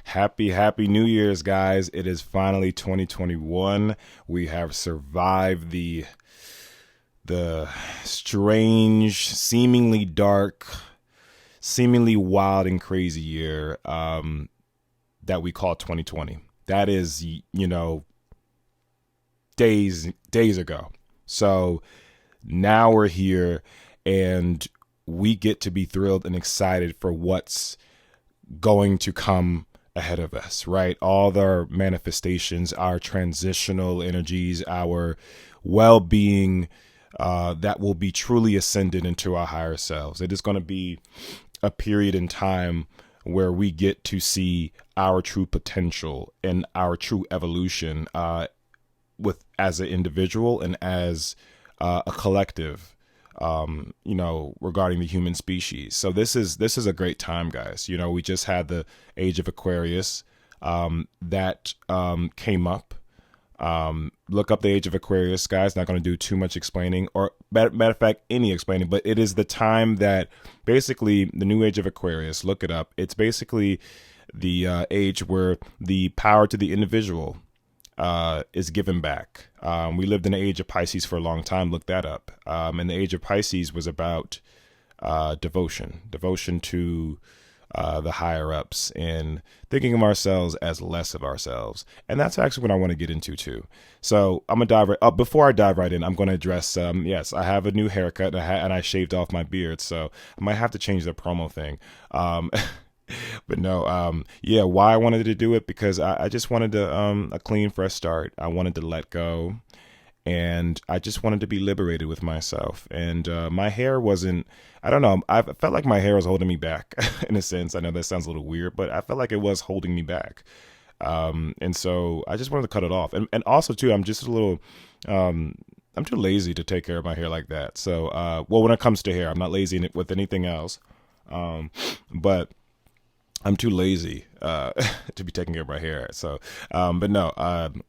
Happy New Year's, guys. It is finally 2021. We have survived the strange, seemingly dark, seemingly wild and crazy year that we call 2020. That is, days ago. So now we're here and we get to be thrilled and excited for what's going to come ahead of us, right? All our manifestations, our transitional energies, our well-being that will be truly ascended into our higher selves. It is going to be a period in time where we get to see our true potential and our true evolution with as an individual and as a collective, regarding the human species. So this is a great time, guys. We just had the Age of Aquarius that came up. Look up the Age of Aquarius, guys. Not going to do too much explaining, or matter of fact, any explaining. But it is the time that basically the new Age of Aquarius. Look it up. It's basically the age where the power to the individual is given back. We lived in the age of Pisces for a long time. Look that up. And the age of Pisces was about devotion to the higher ups and thinking of ourselves as less of ourselves. And that's actually what I want to get into too. So I'm gonna dive right. Before I dive right in, I'm gonna address. Yes, I have a new haircut and I shaved off my beard, so I might have to change the promo thing. But no, why I wanted to do it, because I just wanted a clean, fresh start. I wanted to let go, and I just wanted to be liberated with myself. And my hair wasn't, I don't know, I felt like my hair was holding me back in a sense. I know that sounds a little weird, but I felt like it was holding me back. And so I just wanted to cut it off. And also, too, I'm just a little, I'm too lazy to take care of my hair like that. So, when it comes to hair, I'm not lazy with anything else. But I'm too lazy to be taking care of my hair. So, but no,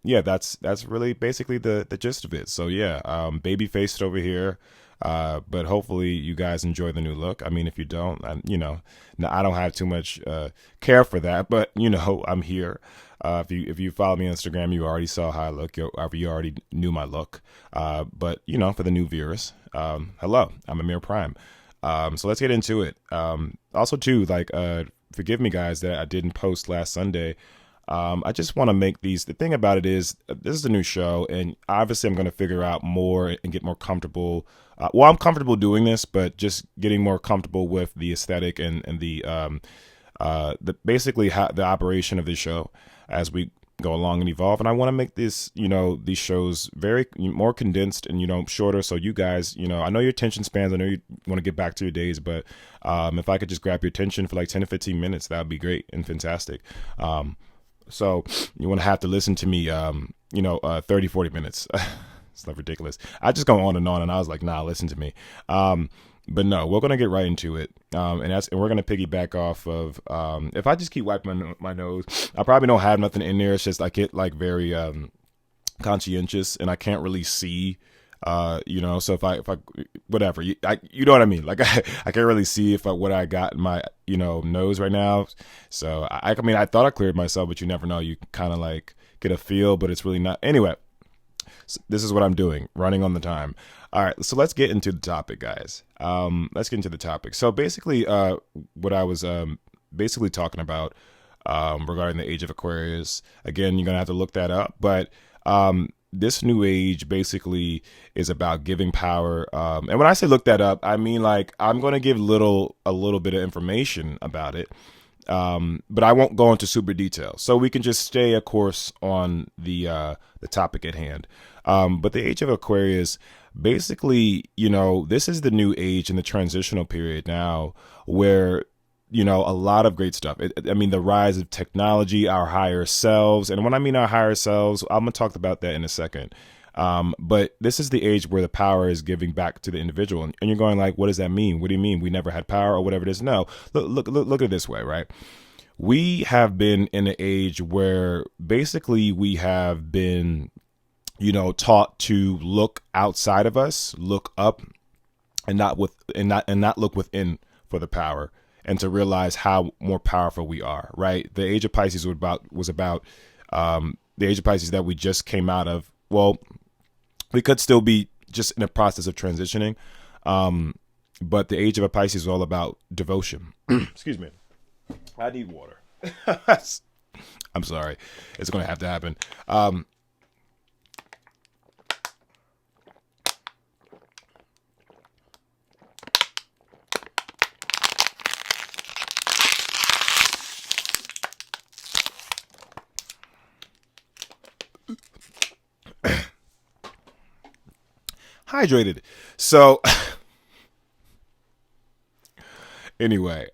that's really basically the gist of it. So yeah, baby faced over here. But hopefully you guys enjoy the new look. I mean, if you don't, no, I don't have too much care for that. But I'm here. If you follow me on Instagram, you already saw how I look. You already knew my look. But for the new viewers, hello, I'm Amir Prime. So let's get into it. Also too, forgive me, guys, that I didn't post last Sunday. I just want to make these. The thing about it is, this is a new show, and obviously I'm going to figure out more and get more comfortable. I'm comfortable doing this, but just getting more comfortable with the aesthetic and the basically the operation of the show as we go along and evolve. And I want to make this, these shows very more condensed and, shorter. So you guys, I know your attention spans, I know you want to get back to your days, but if I could just grab your attention for like 10 to 15 minutes, that would be great and fantastic. So you want to have to listen to me, 30, 40 minutes. It's not ridiculous. I just go on, and I was like, nah, listen to me. But no, we're gonna get right into it, and we're gonna piggyback off of. If I just keep wiping my nose, I probably don't have nothing in there. It's just I get like very conscientious, and I can't really see. So if I whatever, you know what I mean. Like I can't really see what I got in my nose right now. So I mean I thought I cleared myself, but you never know. You kind of like get a feel, but it's really not. Anyway, so this is what I'm doing, running on the time. All right, so let's get into the topic, guys. Let's get into the topic. So basically, what I was basically talking about regarding the Age of Aquarius. Again, you're gonna have to look that up. But this new age basically is about giving power. And when I say look that up, I mean like I'm gonna give a little bit of information about it. But I won't go into super detail, so we can just stay a course on the topic at hand. But the Age of Aquarius, basically, this is the new age in the transitional period now, where a lot of great stuff. I mean, the rise of technology, our higher selves, and when I mean our higher selves, I'm gonna talk about that in a second. But this is the age where the power is giving back to the individual. And you're going like, what does that mean? What do you mean? We never had power or whatever it is? No, look at it this way, right? We have been in an age where basically we have been, taught to look outside of us, look up, and not look within for the power and to realize how more powerful we are, right? The Age of Pisces was about the Age of Pisces that we just came out of. Well, we could still be just in a process of transitioning. But the Age of Pisces is all about devotion. Excuse me. I need water. I'm sorry. It's going to have to happen. Hydrated. So anyway,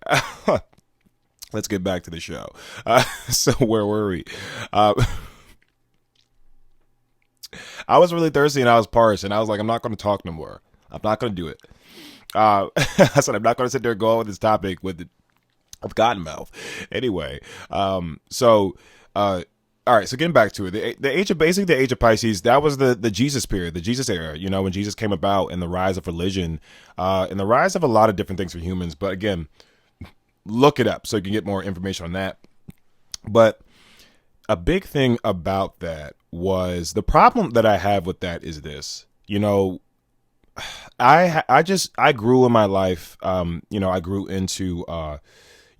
let's get back to the show. So where were we? I was really thirsty and I was parched, and I was like, I'm not going to talk no more. I'm not going to do it. I said, I'm not going to sit there and go on with this topic with cotton mouth. Anyway, all right, so getting back to it, the age of Pisces, that was the Jesus period, the Jesus era, when Jesus came about, and the rise of religion, and the rise of a lot of different things for humans. But again, look it up so you can get more information on that. But a big thing about that was, the problem that I have with that is this, I grew in my life, I grew into,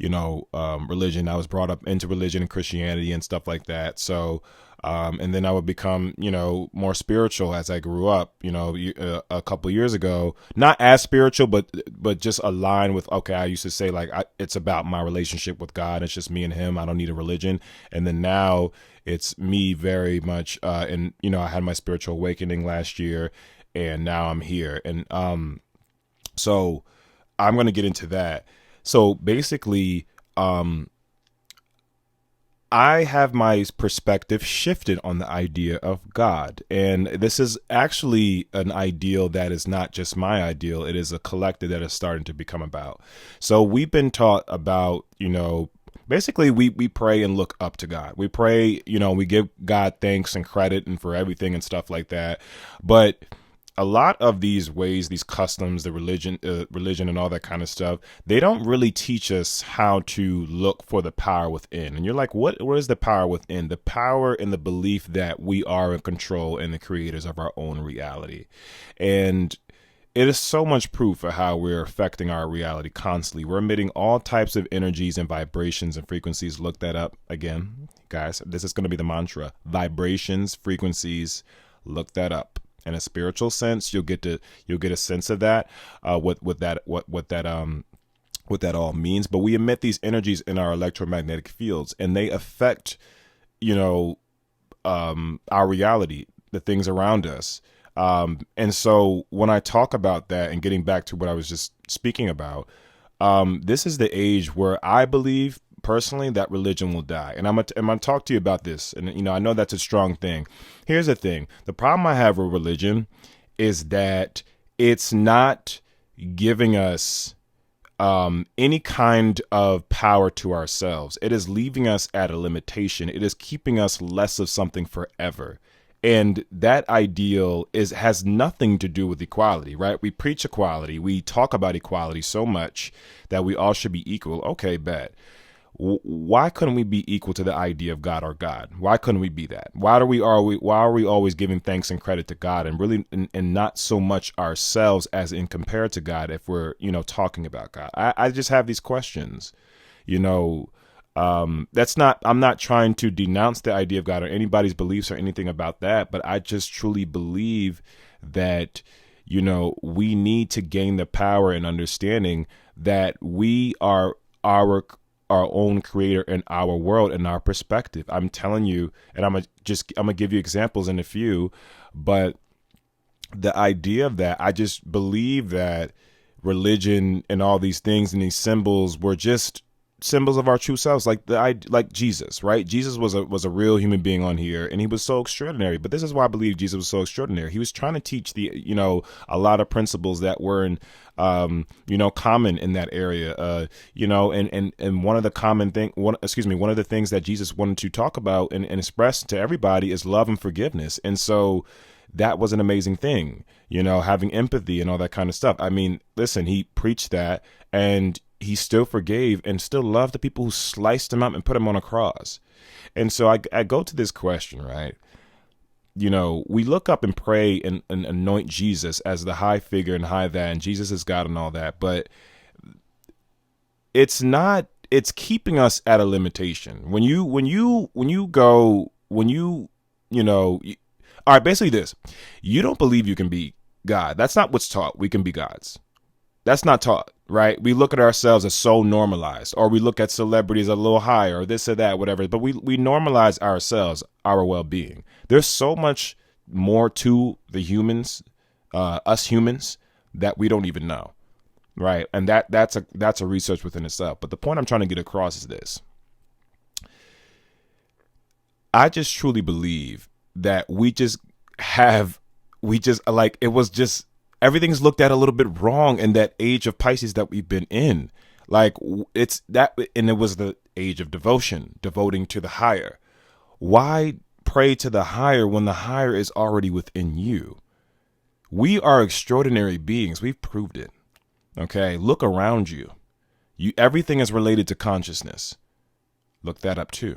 religion. I was brought up into religion and Christianity and stuff like that. So, and then I would become, more spiritual as I grew up, a couple years ago, not as spiritual, but just aligned with, okay, I used to say like, it's about my relationship with God. It's just me and him. I don't need a religion. And then now it's me very much, and, I had my spiritual awakening last year, and now I'm here. And, so I'm going to get into that. So basically, I have my perspective shifted on the idea of God. And this is actually an ideal that is not just my ideal. It is a collective that is starting to become about. So we've been taught about, basically we pray and look up to God. We pray, we give God thanks and credit and for everything and stuff like that. But a lot of these ways, these customs, the religion and all that kind of stuff, they don't really teach us how to look for the power within. And you're like, what is the power within? The power in the belief that we are in control and the creators of our own reality. And it is so much proof of how we're affecting our reality constantly. We're emitting all types of energies and vibrations and frequencies. Look that up again, guys. This is going to be the mantra: vibrations, frequencies. Look that up. In a spiritual sense, you'll get a sense of that, what that all means. But we emit these energies in our electromagnetic fields, and they affect, our reality, the things around us. And so when I talk about that, and getting back to what I was just speaking about, this is the age where I believe personally that religion will die. And I'm gonna talk to you about this. And, I know that's a strong thing. Here's the thing. The problem I have with religion is that it's not giving us any kind of power to ourselves. It is leaving us at a limitation. It is keeping us less of something forever. And that ideal has nothing to do with equality, right? We preach equality. We talk about equality so much that we all should be equal. Okay, bet. Why couldn't we be equal to the idea of God or God? Why couldn't we be that? Why are we always giving thanks and credit to God, and really and not so much ourselves as in compared to God if we're, talking about God? I just have these questions, I'm not trying to denounce the idea of God or anybody's beliefs or anything about that, but I just truly believe that, we need to gain the power and understanding that we are our own creator in our world and our perspective. I'm telling you, and I'm gonna give you examples in a few, but the idea of that, I just believe that religion and all these things and these symbols were just symbols of our true selves, like Jesus, right? Jesus was a real human being on here, and he was so extraordinary. But this is why I believe Jesus was so extraordinary. He was trying to teach a lot of principles that were in common in that area, and one of the things that Jesus wanted to talk about and express to everybody is love and forgiveness. And so that was an amazing thing, having empathy and all that kind of stuff. I mean, listen, he preached that, and he still forgave and still loved the people who sliced him up and put him on a cross. And so I go to this question, right? We look up and pray and anoint Jesus as the high figure and high that, and Jesus is God and all that. But it's keeping us at a limitation. All right, basically this, you don't believe you can be God. That's not what's taught. We can be gods. That's not taught, right? We look at ourselves as so normalized, or we look at celebrities a little higher, or this or that, whatever. But we normalize ourselves, our well-being. There's so much more to the humans, us humans, that we don't even know, right? And that's a research within itself. But the point I'm trying to get across is this. I just truly believe that everything's looked at a little bit wrong in that age of Pisces that we've been in. Like it's that, and it was the age of devotion, devoting to the higher. Why pray to the higher when the higher is already within you? We are extraordinary beings. We've proved it. Okay. Look around you. Everything is related to consciousness. Look that up too.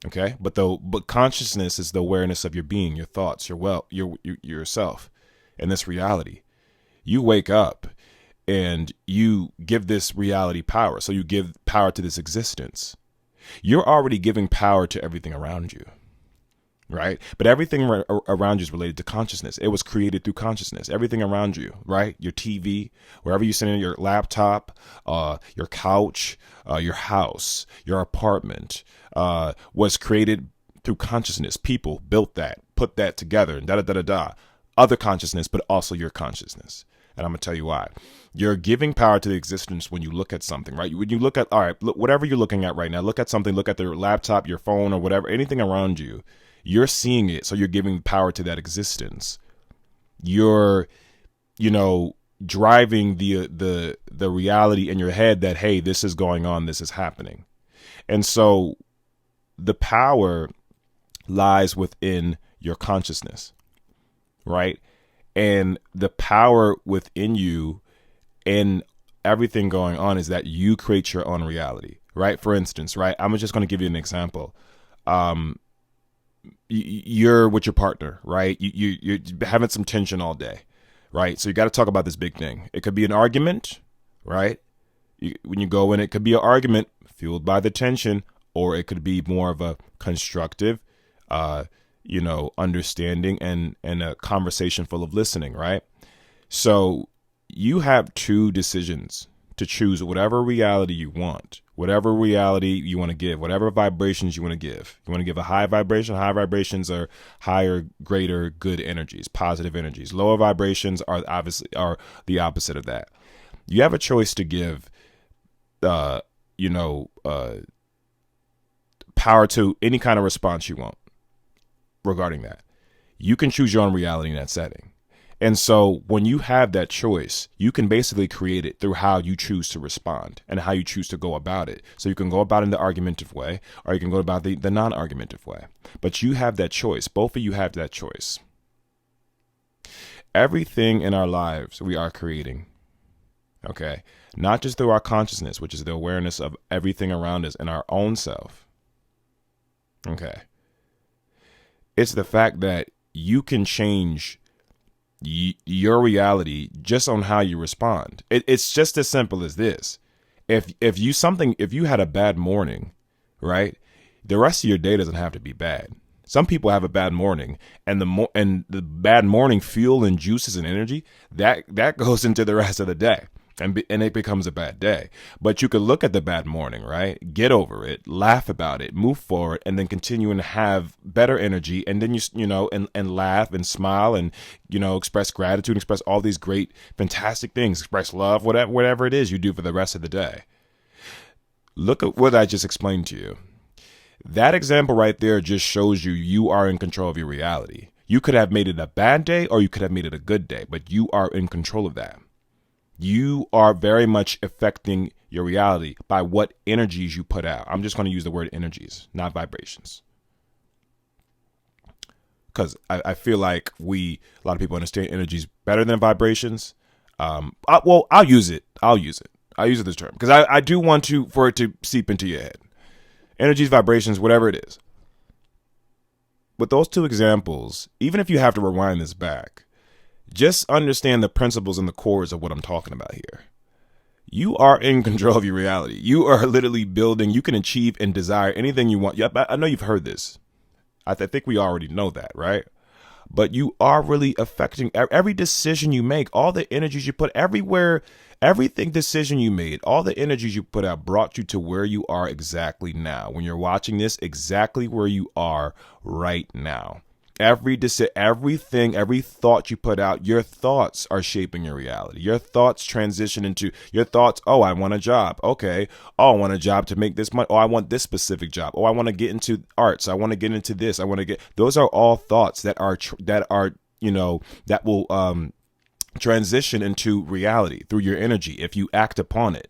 Okay. But consciousness is the awareness of your being, your thoughts, yourself. In this reality, you wake up and you give this reality power. So you give power to this existence. You're already giving power to everything around you, right? But everything around you is related to consciousness. It was created through consciousness. Everything around you, right? Your TV, wherever you sit in, your laptop, your couch, your house, your apartment, was created through consciousness. People built that, put that together, and da-da-da-da-da. Other consciousness, but also your consciousness. And I'm going to tell you why. You're giving power to the existence when you look at something, right? When you look at, all right, whatever you're looking at right now, look at something, look at their laptop, your phone, or whatever, anything around you. You're seeing it, so you're giving power to that existence. You're, driving the reality in your head that, hey, this is going on, this is happening. And so the power lies within your consciousness. Right. And the power within you and everything going on is that you create your own reality. Right. For instance, right. I'm just going to give you an example. You're with your partner. Right. You're having some tension all day. Right. So you got to talk about this big thing. It could be an argument. Right. When you go in, it could be an argument fueled by the tension, or it could be more of a constructive understanding and a conversation full of listening, right? So you have two decisions to choose whatever reality you want, whatever reality you want to give, whatever vibrations you want to give. You want to give a high vibration. High vibrations are higher, greater, good energies, positive energies. Lower vibrations are the opposite of that. You have a choice to give, power to any kind of response you want. Regarding that, you can choose your own reality in that setting. And so when you have that choice, you can basically create it through how you choose to respond and how you choose to go about it. So you can go about it in the argumentative way, or you can go about the non-argumentative way. But you have that choice. Both of you have that choice. Everything in our lives we are creating. Okay. Not just through our consciousness, which is the awareness of everything around us and our own self. Okay. It's the fact that you can change your reality just on how you respond. It's just as simple as this. If you had a bad morning, right? The rest of your day doesn't have to be bad. Some people have a bad morning, and the bad morning fuel and juices and energy that goes into the rest of the day. And it becomes a bad day. But you could look at the bad morning, right? Get over it, laugh about it, move forward, and then continue and have better energy. And then and laugh and smile and, express gratitude, express all these great, fantastic things, express love, whatever it is you do for the rest of the day. Look at what I just explained to you. That example right there just shows you are in control of your reality. You could have made it a bad day or you could have made it a good day, but you are in control of that. You are very much affecting your reality by what energies you put out. I'm just going to use the word energies, not vibrations. Because I feel like a lot of people understand energies better than vibrations. I'll use it. I use this term because I do want for it to seep into your head. Energies, vibrations, whatever it is. With those two examples, even if you have to rewind this back, just understand the principles and the cores of what I'm talking about here. You are in control of your reality. You are literally building. You can achieve and desire anything you want. Yep, I know you've heard this. I think we already know that, right? But you are really affecting every decision you make, all the energies you put everywhere, everything decision you made, all the energies you put out brought you to where you are exactly now. When you're watching this, exactly where you are right now. Everything, every thought you put out, your thoughts are shaping your reality. Your thoughts transition into your thoughts. Oh, I want a job. Okay. Oh, I want a job to make this money. Oh, I want this specific job. Oh, I want to get into arts. I want to get into this. Those are all thoughts that will transition into reality through your energy if you act upon it.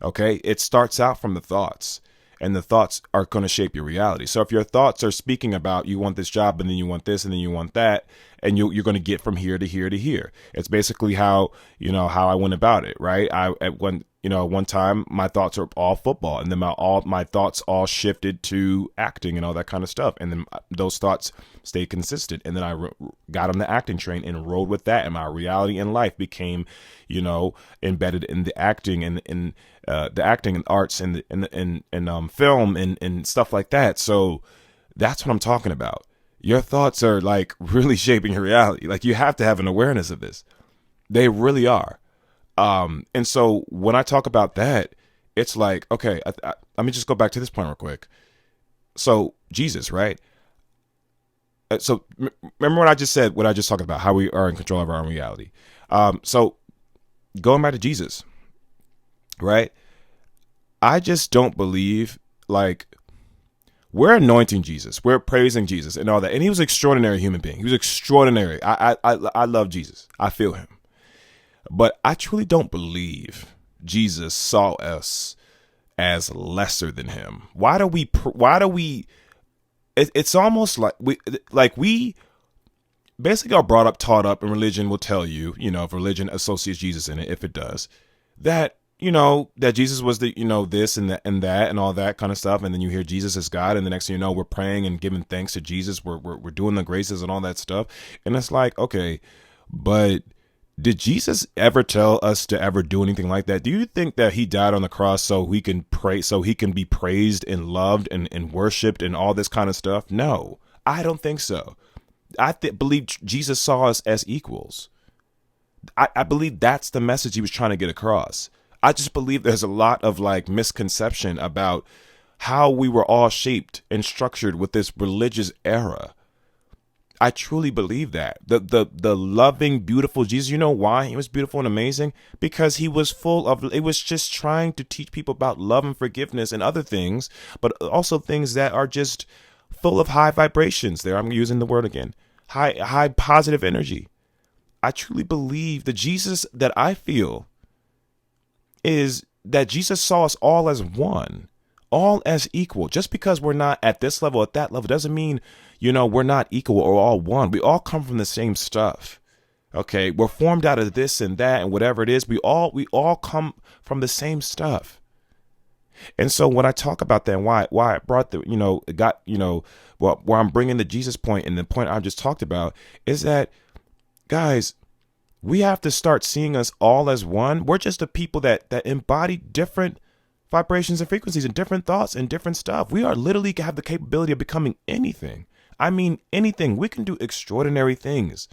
Okay. It starts out from the thoughts. And the thoughts are going to shape your reality. So if your thoughts are speaking about you want this job and then you want this and then you want that, and you're going to get from here to here to here. It's basically how I went about it, right? One time my thoughts are all football, and then my thoughts all shifted to acting and all that kind of stuff. And then those thoughts stayed consistent. And then I got on the acting train and rode with that. And my reality in life became, embedded in the acting and in the acting and arts and film and stuff like that. So that's what I'm talking about. Your thoughts are like really shaping your reality. Like you have to have an awareness of this. They really are. And so when I talk about that, it's like, okay, let me just go back to this point real quick. So Jesus, right? So remember what I just said, what I just talked about, how we are in control of our own reality. So going back to Jesus, right? I just don't believe we're anointing Jesus. We're praising Jesus and all that. And he was an extraordinary human being. He was extraordinary. I love Jesus. I feel him. But I truly don't believe Jesus saw us as lesser than him. Why do we, it's almost like we basically are brought up, taught up, and religion will tell you, if religion associates Jesus in it, if it does, that that Jesus was the, this and that and all that kind of stuff. And then you hear Jesus is God. And the next thing you know, we're praying and giving thanks to Jesus. We're doing the graces and all that stuff. And it's like, okay, but did Jesus ever tell us to ever do anything like that? Do you think that he died on the cross so we can pray, so he can be praised and loved and worshiped and all this kind of stuff? No, I don't think so. I believe Jesus saw us as equals. I believe that's the message he was trying to get across. I just believe there's a lot of misconception about how we were all shaped and structured with this religious era. I truly believe that the loving, beautiful Jesus, you know why he was beautiful and amazing? Because he was it was just trying to teach people about love and forgiveness and other things, but also things that are just full of high vibrations. There, I'm using the word again, high positive energy. I truly believe the Jesus that I feel is that Jesus saw us all as one, all as equal. Just because we're not at this level, at that level, doesn't mean, we're not equal or all one. We all come from the same stuff. Okay. We're formed out of this and that and whatever it is. We all come from the same stuff. And so when I talk about that, and why I brought where I'm bringing the Jesus point and the point I just talked about is that, guys, we have to start seeing us all as one. We're just a people that embody different vibrations and frequencies and different thoughts and different stuff. We are literally have the capability of becoming anything. I mean, anything. We can do extraordinary things.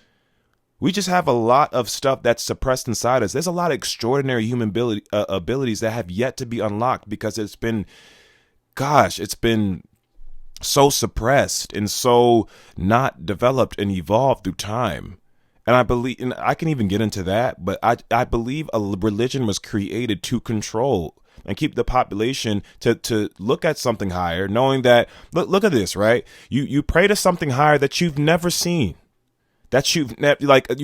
We just have a lot of stuff that's suppressed inside us. There's a lot of extraordinary human abilities that have yet to be unlocked because it's been so suppressed and so not developed and evolved through time. And I believe, and I can even get into that, but I believe a religion was created to control and keep the population to look at something higher, knowing that, look at this, right? You pray to something higher that you've never seen, that you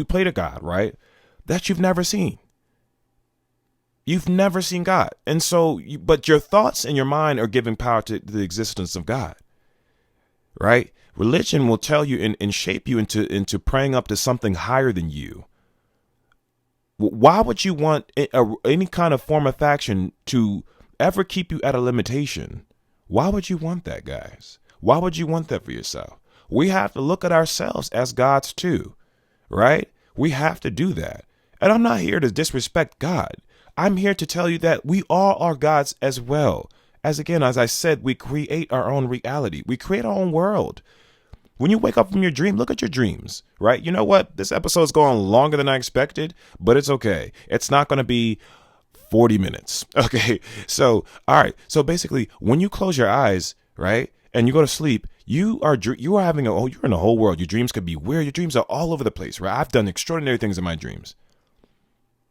pray to God, right? That you've never seen. You've never seen God. And so, but your thoughts and your mind are giving power to the existence of God, right? Religion will tell you and shape you into praying up to something higher than you. Why would you want any kind of form of faction to ever keep you at a limitation? Why would you want that, guys? Why would you want that for yourself? We have to look at ourselves as gods too, right? We have to do that. And I'm not here to disrespect God. I'm here to tell you that we all are gods as well. As again, as I said, we create our own reality. We create our own world. When you wake up from your dream, look at your dreams, right? You know what? This episode is going longer than I expected, but it's okay. It's not going to be 40 minutes. Okay. So, all right. So basically, when you close your eyes, right, and you go to sleep, you are having you're in a whole world. Your dreams could be weird. Your dreams are all over the place, right? I've done extraordinary things in my dreams.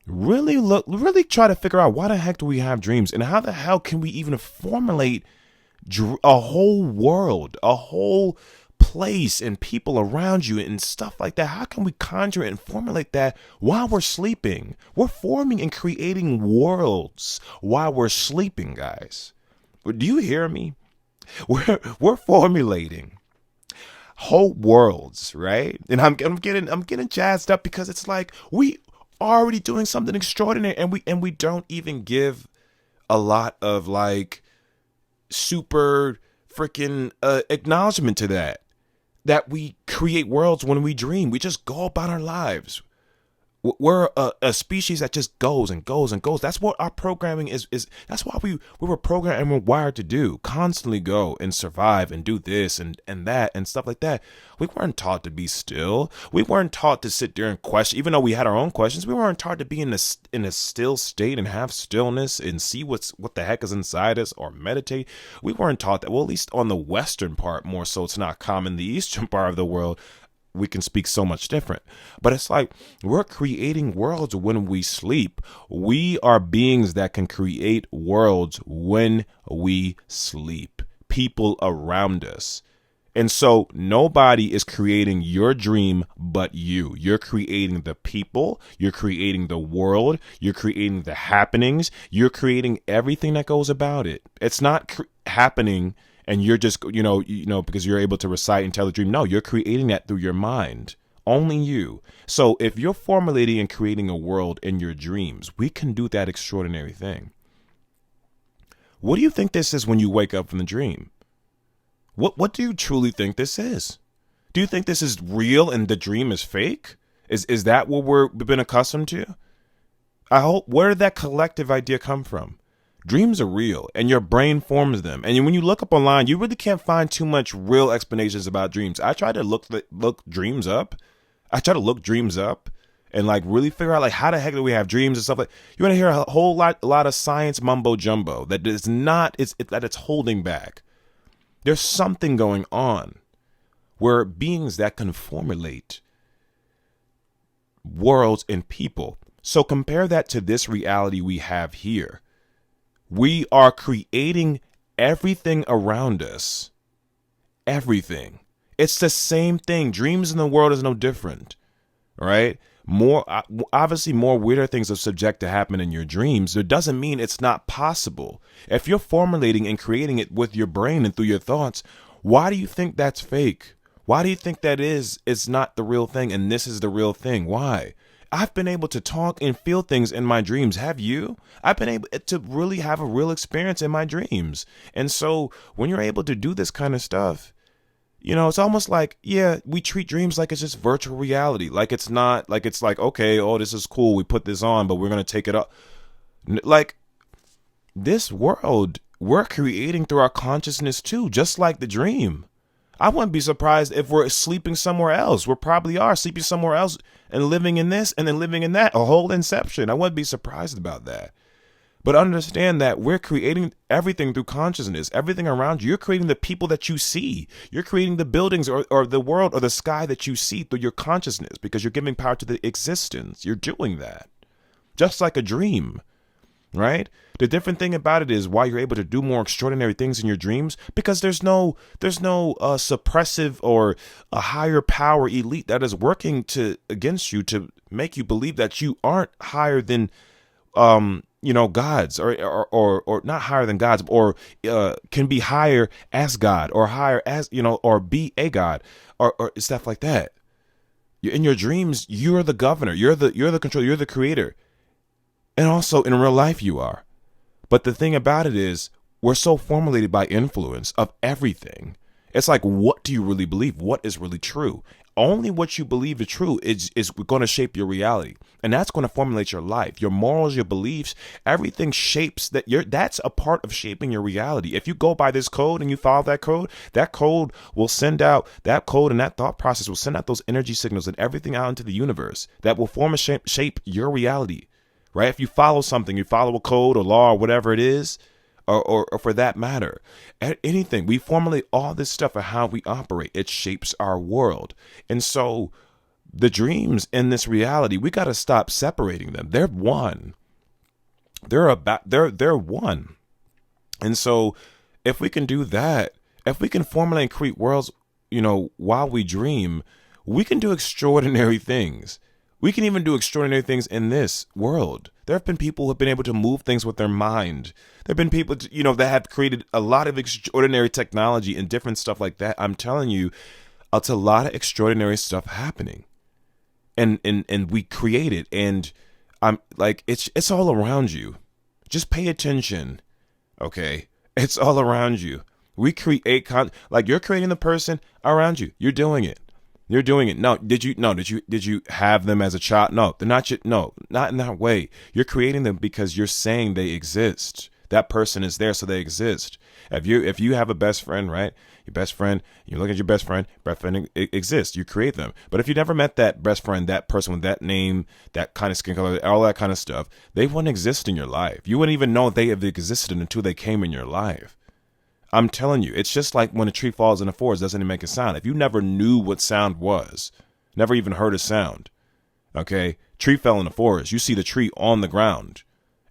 Really try to figure out why the heck do we have dreams, and how the hell can we even formulate a whole world, a whole place and people around you and stuff like that? How can we conjure it and formulate that while we're sleeping? We're forming and creating worlds while we're sleeping, guys. Do you hear me? We're formulating whole worlds, right? And I'm getting jazzed up because it's like we already doing something extraordinary, and we don't even give a lot of like super freaking acknowledgement to that we create worlds when we dream. We just go about our lives. We're a species that just goes and goes and goes. That's what our programming is. That's what we were programmed and we're wired to do. Constantly go and survive and do this and that and stuff like that. We weren't taught to be still. We weren't taught to sit there and question. Even though we had our own questions, we weren't taught to be in a still state and have stillness and see what the heck is inside us, or meditate. We weren't taught that. Well, at least on the Western part more so. It's not common. The Eastern part of the world, we can speak so much different. But it's like we're creating worlds when we sleep. We are beings that can create worlds when we sleep. People around us. And so nobody is creating your dream but you. You're creating the people. You're creating the world. You're creating the happenings. You're creating everything that goes about it. It's not happening and you're just, because you're able to recite and tell a dream. No, you're creating that through your mind. Only you. So if you're formulating and creating a world in your dreams, we can do that extraordinary thing. What do you think this is when you wake up from the dream? What do you truly think this is? Do you think this is real and the dream is fake? Is that what we've been accustomed to? I hope, where did that collective idea come from? Dreams are real and your brain forms them. And when you look up online, you really can't find too much real explanations about dreams. I try to look dreams up. I try to look dreams up and like really figure out like how the heck do we have dreams and stuff like. You want to hear a lot of science mumbo jumbo that is not that it's holding back. There's something going on where beings that can formulate worlds and people. So compare that to this reality we have here. We are creating everything around us. Everything. It's the same thing. Dreams in the world is no different, right? Obviously, more weirder things are subject to happen in your dreams. It doesn't mean it's not possible. If you're formulating and creating it with your brain and through your thoughts, why do you think that's fake? Why do you think that it's not the real thing and this is the real thing? Why? I've been able to talk and feel things in my dreams. Have you? I've been able to really have a real experience in my dreams. And so when you're able to do this kind of stuff, it's almost like, yeah, we treat dreams like it's just virtual reality. Like it's not, like it's like, okay, oh, this is cool. We put this on, but we're going to take it up. Like this world, we're creating through our consciousness too, just like the dream. I wouldn't be surprised if we're sleeping somewhere else. We probably are sleeping somewhere else and living in this and then living in that, a whole inception. I wouldn't be surprised about that. But understand that we're creating everything through consciousness, everything around you. You're creating the people that you see. You're creating the buildings or the world or the sky that you see through your consciousness because you're giving power to the existence. You're doing that. Just like a dream, right? The different thing about it is why you're able to do more extraordinary things in your dreams, because there's no suppressive or a higher power elite that is working against you to make you believe that you aren't higher than gods or not higher than gods, or can be higher as God or higher as, or be a God or stuff like that. In your dreams, you're the governor. You're the controller. You're the creator. And also in real life, you are. But the thing about it is, we're so formulated by influence of everything. It's like, what do you really believe? What is really true? Only what you believe is true is going to shape your reality. And that's going to formulate your life. Your morals, your beliefs, everything shapes that. That's a part of shaping your reality. If you go by this code and you follow that code will send out, that code and that thought process will send out those energy signals and everything out into the universe that will form and shape your reality. Right? If you follow something, you follow a code or law or whatever it is, or for that matter, anything, we formulate all this stuff of how we operate. It shapes our world. And so the dreams in this reality, we got to stop separating them. They're one. They're one. And so if we can do that, if we can formulate and create worlds, while we dream, we can do extraordinary things. We can even do extraordinary things in this world. There have been people who have been able to move things with their mind. There have been people, that have created a lot of extraordinary technology and different stuff like that. I'm telling you, it's a lot of extraordinary stuff happening. And we create it. And I'm like, it's all around you. Just pay attention. Okay? It's all around you. We create, like you're creating the person around you. You're doing it. You're doing it. No, did you have them as a child? No, they're not. No, not in that way. You're creating them because you're saying they exist. That person is there, so they exist. If you have a best friend, right? Your best friend, you look at your best friend exists. You create them. But if you never met that best friend, that person with that name, that kind of skin color, all that kind of stuff, they wouldn't exist in your life. You wouldn't even know they have existed until they came in your life. I'm telling you, it's just like when a tree falls in the forest, doesn't it make a sound? If you never knew what sound was, never even heard a sound, okay? Tree fell in the forest. You see the tree on the ground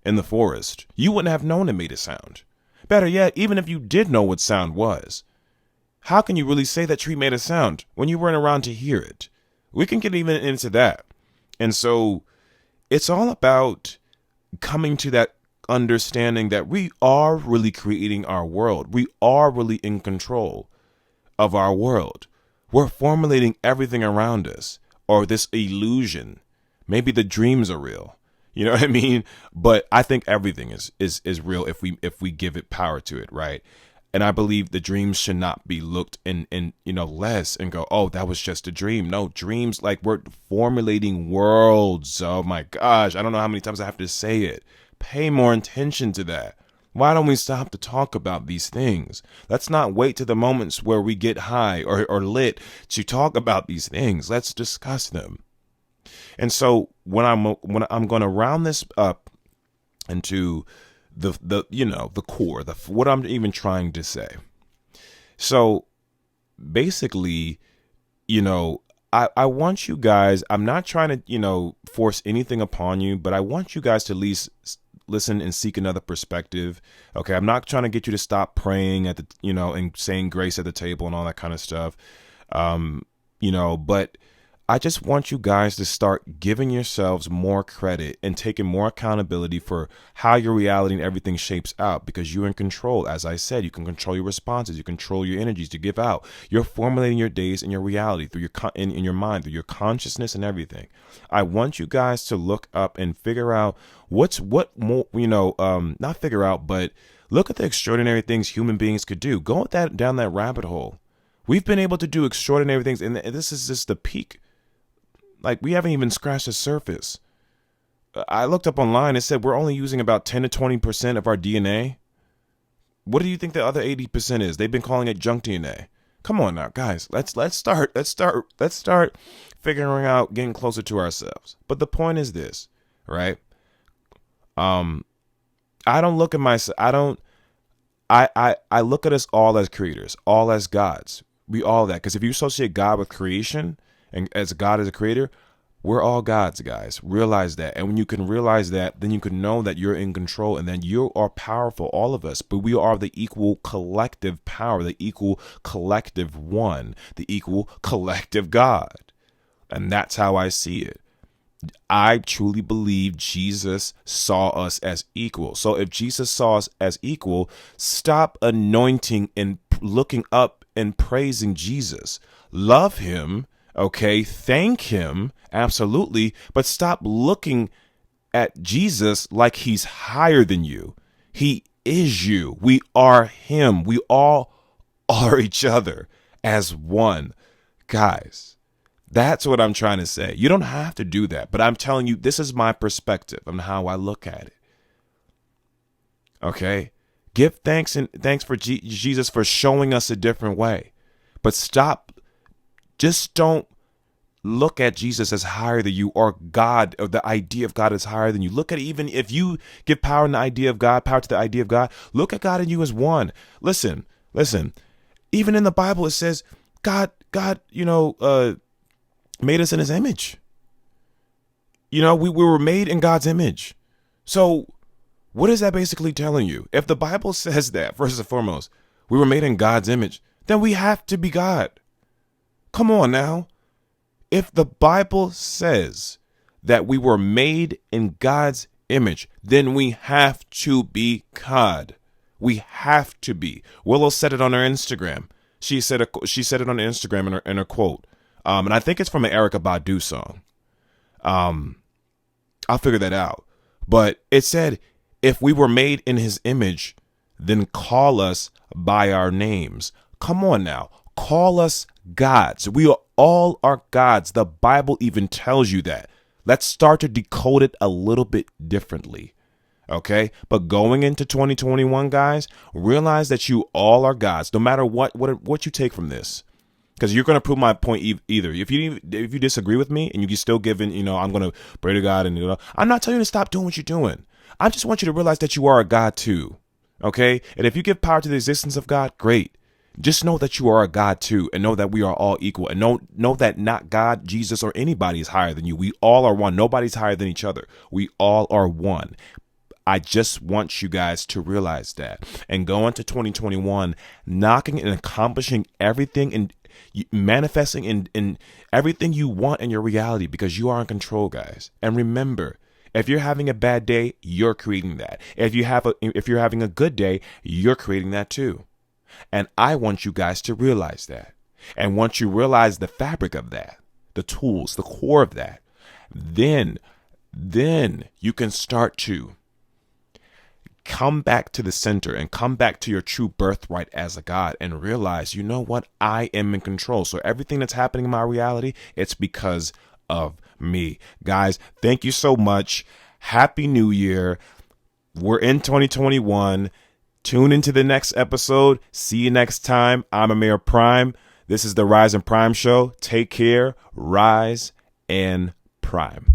in the forest. You wouldn't have known it made a sound. Better yet, even if you did know what sound was, how can you really say that tree made a sound when you weren't around to hear it? We can get even into that. And so it's all about coming to that understanding that we are really creating our world. We are really in control of our world. We're formulating everything around us, or this illusion. Maybe the dreams are real. You know what I mean? But I think everything is real if we give it power to it, right? And I believe the dreams should not be looked in less and go, oh, that was just a dream. No, dreams, like we're formulating worlds. Oh my gosh, I don't know how many times I have to say it. Pay more attention to that. Why don't we stop to talk about these things? Let's not wait to the moments where we get high or lit to talk about these things. Let's discuss them. And so when I'm going to round this up into the core, what I'm even trying to say. So basically, I want you guys, I'm not trying to, force anything upon you, but I want you guys to at least listen and seek another perspective. Okay. I'm not trying to get you to stop praying at the, and saying grace at the table and all that kind of stuff. But I just want you guys to start giving yourselves more credit and taking more accountability for how your reality and everything shapes out, because you're in control. As I said, you can control your responses. You control your energies to give out. You're formulating your days and your reality through in your mind, through your consciousness and everything. I want you guys to look up and figure out what more, not figure out, but look at the extraordinary things human beings could do. Go down that rabbit hole. We've been able to do extraordinary things, and this is just the peak. Like, we haven't even scratched the surface. I looked up online. It said we're only using about 10 to 20% of our DNA. What do you think the other 80% is? They've been calling it junk DNA. Come on now, guys. Let's start figuring out getting closer to ourselves. But the point is this, right? I don't look at myself. I look at us all as creators, all as gods. We all that. Because if you associate God with creation, and as God is a creator, we're all gods, guys. Realize that. And when you can realize that, then you can know that you're in control and that you are powerful, all of us. But we are the equal collective power, the equal collective one, the equal collective God. And that's how I see it. I truly believe Jesus saw us as equal. So if Jesus saw us as equal, stop anointing and looking up and praising Jesus. Love him. Okay, thank him, absolutely, but stop looking at Jesus like he's higher than you. He is you. We are him. We all are each other as one. Guys, that's what I'm trying to say. You don't have to do that, but I'm telling you, this is my perspective on how I look at it. Okay? Give thanks and thanks for Jesus for showing us a different way. But just don't look at Jesus as higher than you, or God, or the idea of God is higher than you. Look at, even if you give power to the idea of God, look at God and you as one. Listen. Even in the Bible, it says God, made us in his image. We were made in God's image. So what is that basically telling you? If the Bible says that, first and foremost, we were made in God's image, then we have to be God. Come on now. If the Bible says that we were made in God's image, then we have to be God. We have to be. Willow said it on her Instagram. She said it on Instagram in her quote. And I think it's from an Erykah Badu song. I'll figure that out. But it said, if we were made in his image, then call us by our names. Come on now. Call us gods. We are all are gods. The Bible even tells you that. Let's start to decode it a little bit differently. Okay? But going into 2021, guys, realize that you all are gods, no matter what you take from this. Because you're going to prove my point either. If you disagree with me and you still giving, I'm going to pray to God, and I'm not telling you to stop doing what you're doing. I just want you to realize that you are a God too. Okay? And if you give power to the existence of God, great. Just know that you are a God too, and know that we are all equal, and know that not God, Jesus, or anybody is higher than you. We all are one. Nobody's higher than each other. We all are one. I just want you guys to realize that and go into 2021 knocking and accomplishing everything and manifesting in everything you want in your reality, because you are in control, guys. And remember, if you're having a bad day, you're creating that. If you're having a good day, you're creating that too. And I want you guys to realize that. And once you realize the fabric of that, the tools, the core of that, then you can start to come back to the center and come back to your true birthright as a God and realize, you know what? I am in control. So everything that's happening in my reality, it's because of me. Guys, thank you so much. Happy New Year. We're in 2021. Tune into the next episode. See you next time. I'm Amir Prime. This is the Rise and Prime Show. Take care. Rise and Prime.